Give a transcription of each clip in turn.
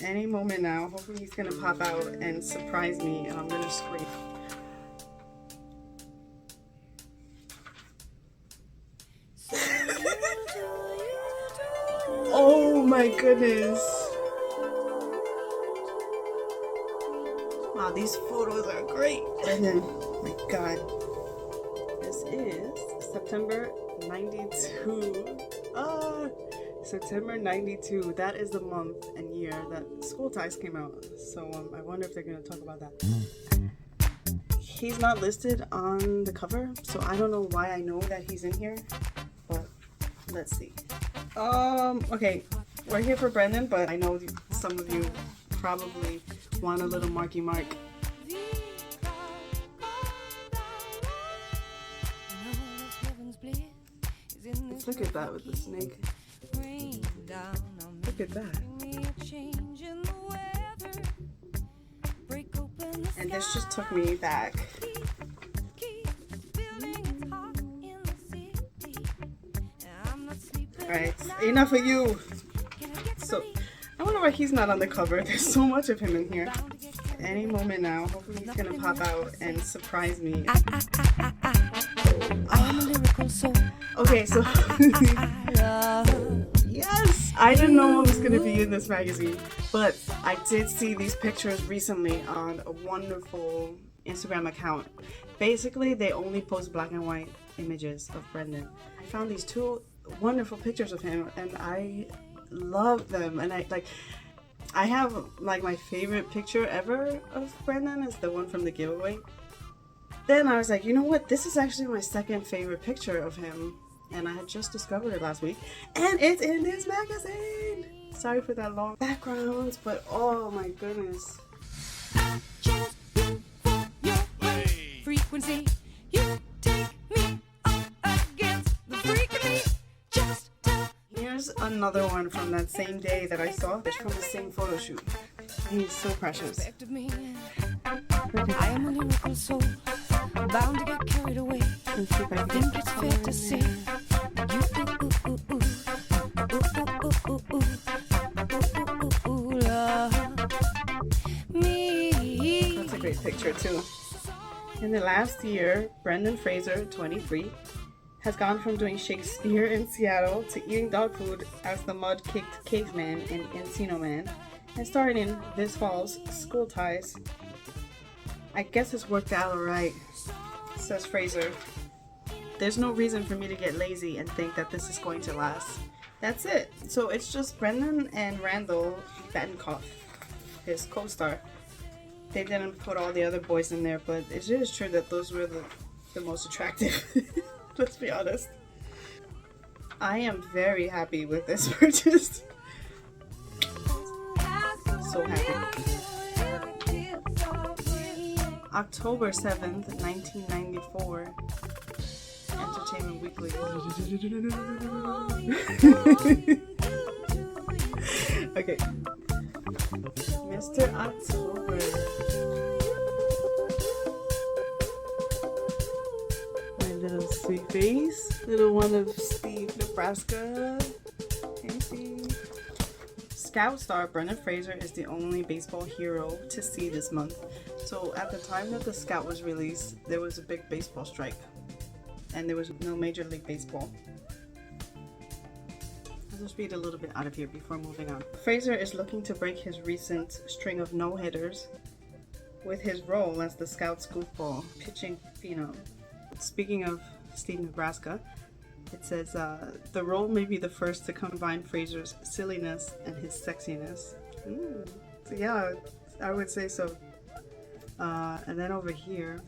Any moment now. Hopefully he's gonna pop out and surprise me and I'm gonna scream. Oh my goodness. Wow, these photos are great. And then, oh my god. This is September 92. September 92. That is the month and year that School Ties came out. So I wonder if they're going to talk about that. He's not listed on the cover, so I don't know why I know that he's in here. But let's see. Okay, we're here for Brendan, but I know some of you probably want a little Marky Mark. Let's look at that with the snake. Look at that. And this just took me back. Alright, enough of you. So, I wonder why he's not on the cover. There's so much of him in here. Any moment now. Hopefully he's gonna pop out and surprise me. Okay, so yes, I didn't know what was gonna be in this magazine, but I did see these pictures recently on a wonderful Instagram account. Basically, they only post black and white images of Brendan. I found these two wonderful pictures of him, and I love them. And I have like my favorite picture ever of Brendan is the one from the giveaway. Then I was like, you know what? This is actually my second favorite picture of him. And I had just discovered it last week. And it's in this magazine! Sorry for that long background, but oh my goodness. Frequency. You take me up against the freak of me. Just here's another one from that same day that I saw. It's from the same photo shoot. He's so precious. I am a lyrical soul, bound to get carried away. I think it's fair to say you me. That's a great picture too. In the last year, Brendan Fraser, 23, has gone from doing Shakespeare in Seattle to eating dog food as the mud-kicked caveman in Encino Man, and starring in this fall's School Ties. I guess it's worked out alright, says Fraser. There's no reason for me to get lazy and think that this is going to last. That's it. So it's just Brendan and Randall Batinkoff, his co-star. They didn't put all the other boys in there, but it is true that those were the most attractive. Let's be honest. I am very happy with this purchase. So happy. October 7th, 1994. Entertainment Weekly. Okay. Mr. October. My little sweet face. Little one of Steve, Nebraska. Hey, Steve. Scout star Brendan Fraser is the only baseball hero to see this month. So at the time that the Scout was released, there was a big baseball strike. And there was no Major League Baseball. I'll just read a little bit out of here before moving on. Fraser is looking to break his recent string of no-hitters with his role as the Scout's goofball pitching phenom. Speaking of Steve, Nebraska, it says, the role may be the first to combine Fraser's silliness and his sexiness. So yeah, I would say so. And then over here,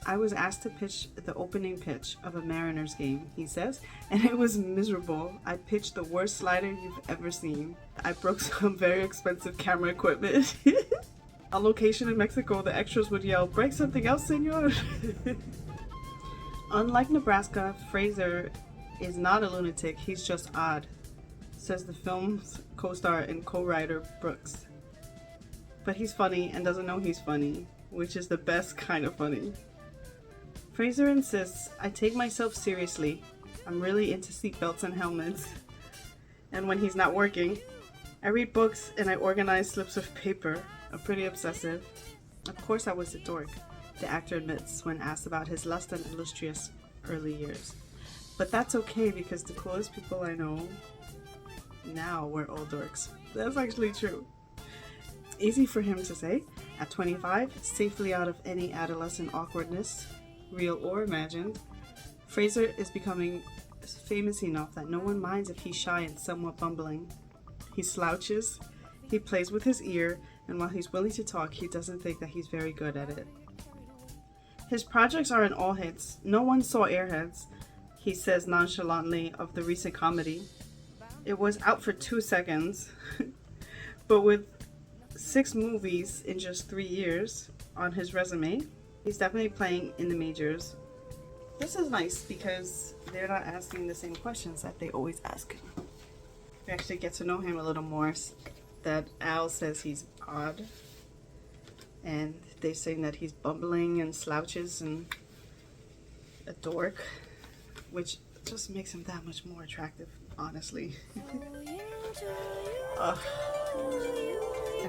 I was asked to pitch the opening pitch of a Mariners game, he says, and it was miserable. I pitched the worst slider you've ever seen. I broke some very expensive camera equipment. On location in Mexico, the extras would yell, "Break something else, senor!" Unlike Nebraska, Fraser is not a lunatic, he's just odd, says the film's co-star and co-writer Brooks. But he's funny and doesn't know he's funny, which is the best kind of funny. Fraser insists, I take myself seriously. I'm really into seatbelts and helmets. And when he's not working, I read books and I organize slips of paper. I'm pretty obsessive. Of course I was a dork, the actor admits when asked about his less than illustrious early years. But that's okay because the coolest people I know now were old dorks. That's actually true. Easy for him to say. At 25, safely out of any adolescent awkwardness, real or imagined, Fraser is becoming famous enough that no one minds if he's shy and somewhat bumbling. He slouches, he plays with his ear, and while he's willing to talk, he doesn't think that he's very good at it. His projects are in all hits. No one saw Airheads, he says nonchalantly of the recent comedy. It was out for 2 seconds, but with 6 movies in just 3 years on his resume, he's definitely playing in the majors. This is nice because they're not asking the same questions that they always ask him. We actually get to know him a little more. That Al says he's odd, and they're saying that he's bumbling and slouches and a dork, which just makes him that much more attractive, honestly. I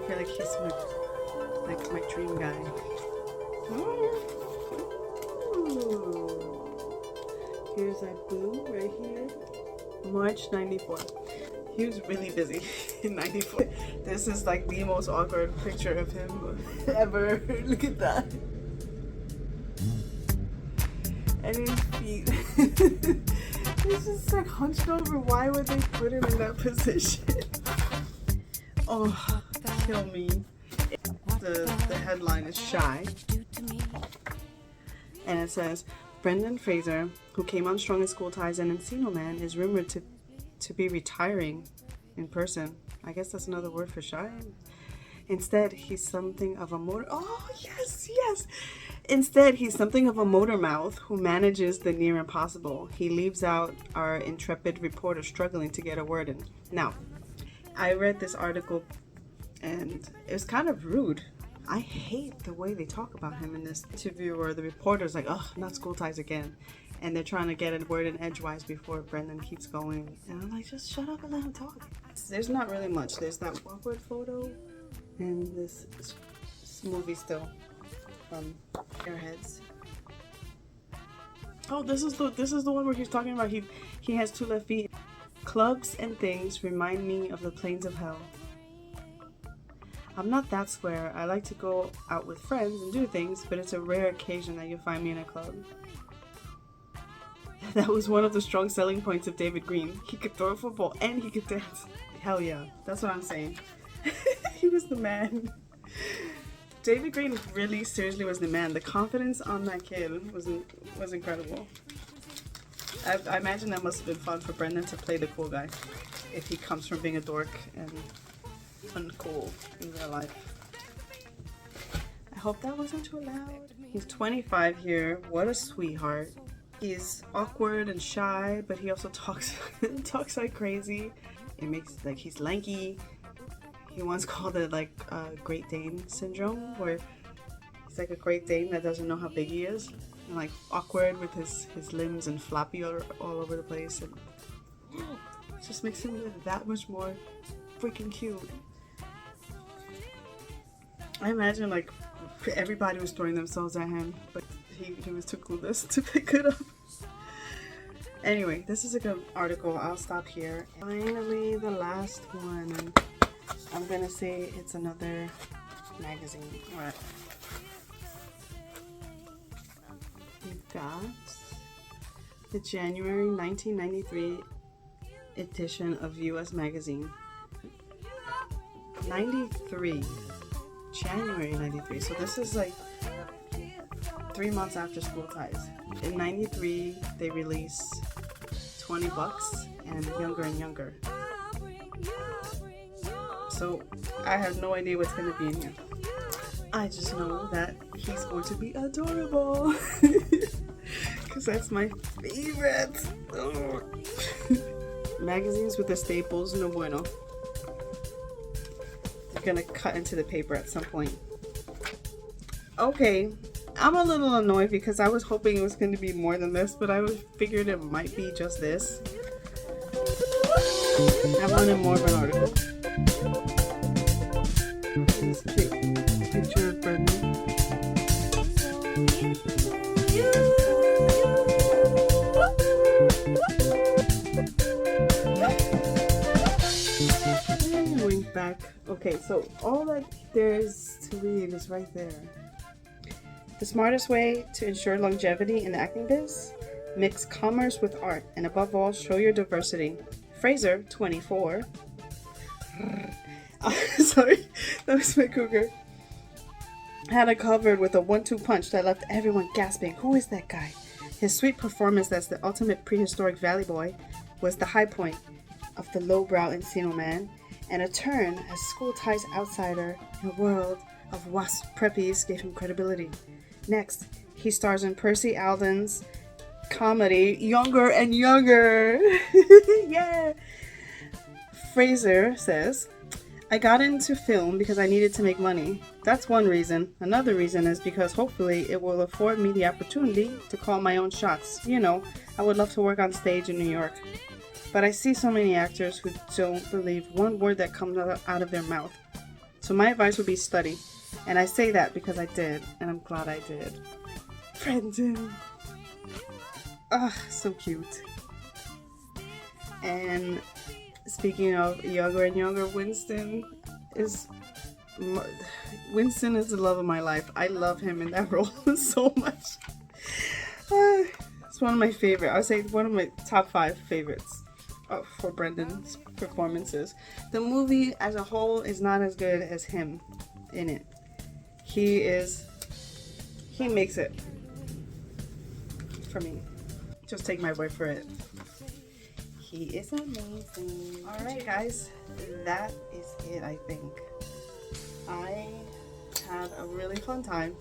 feel like he's my dream guy. Ooh. Here's our boo right here. March 94. He was really busy in 94. This is like the most awkward picture of him ever. Look at that. And his feet. He's just like hunched over. Why would they put him in that position? Oh, kill me. The headline is Shy. And it says, Brendan Fraser, who came on strong in School Ties and Encino Man, is rumored to be retiring in person. I guess that's another word for shy. Instead, he's something of a motor... Oh, yes, yes! Instead, he's something of a motor mouth who manages the near impossible. He leaves out our intrepid reporter struggling to get a word in. Now, I read this article and it was kind of rude. I hate the way they talk about him in this interview where the reporter's like, oh, not School Ties again. And they're trying to get a word in edgewise before Brendan keeps going. And I'm like, just shut up and let him talk. There's not really much. There's that awkward photo and this movie still from Airheads. Oh, this is the one where he's talking about he has 2 left feet. Clubs and things remind me of the plains of hell. I'm not that square. I like to go out with friends and do things, but it's a rare occasion that you'll find me in a club. That was one of the strong selling points of David Green. He could throw a football and he could dance. Hell yeah, that's what I'm saying. He was the man. David Green really seriously was the man. The confidence on that kid was incredible. I imagine that must have been fun for Brendan to play the cool guy if he comes from being a dork and uncool in real life. I hope that wasn't too loud. He's 25 here. What a sweetheart. He's awkward and shy, but he also talks like crazy. It makes like he's lanky. He once called it like Great Dane syndrome, where he's like a Great Dane that doesn't know how big he is, and like awkward with his limbs and floppy all over the place, and it just makes him look that much more freaking cute. I imagine like everybody was throwing themselves at him, but he was too clueless to pick it up. Anyway, this is a good article. I'll stop here. Finally, the last one. And I'm gonna say it's another magazine. Alright. We've got the January 1993 edition of US Magazine. 93. January 93. So this is like 3 months after School Ties. In 93, they release 20 Bucks and Younger. So I have no idea what's going to be in here. I just know that he's going to be adorable. Because that's my favorite. Magazines with the staples, no bueno. They're going to cut into the paper at some point. Okay. I'm a little annoyed because I was hoping it was going to be more than this, but I figured it might be just this. I wanted more of an article. This cute picture of Brendan. And wink back. Okay, so all that there is to read is right there. The smartest way to ensure longevity in the acting biz? Mix commerce with art, and above all, show your diversity. Fraser, 24. Sorry, that was my cougar. Had it covered with a 1-2 punch that left everyone gasping. Who is that guy? His sweet performance as the ultimate prehistoric valley boy was the high point of the lowbrow Encino man, and a turn as school-ties outsider in a world of wasp preppies gave him credibility. Next, he stars in Percy Alden's comedy Younger and Younger. Yeah. Fraser says, I got into film because I needed to make money. That's one reason. Another reason is because hopefully it will afford me the opportunity to call my own shots. You know, I would love to work on stage in New York. But I see so many actors who don't believe one word that comes out of their mouth. So my advice would be study. And I say that because I did, and I'm glad I did. Brendan. Ah, so cute. And speaking of Younger and Younger, Winston is the love of my life. I love him in that role so much. It's one of my favorite. I would say one of my top 5 favorites for Brendan's performances. The movie as a whole is not as good as him in it. He makes it for me. Just take my word for it. He is amazing. Alright guys, that is it, I think. I had a really fun time.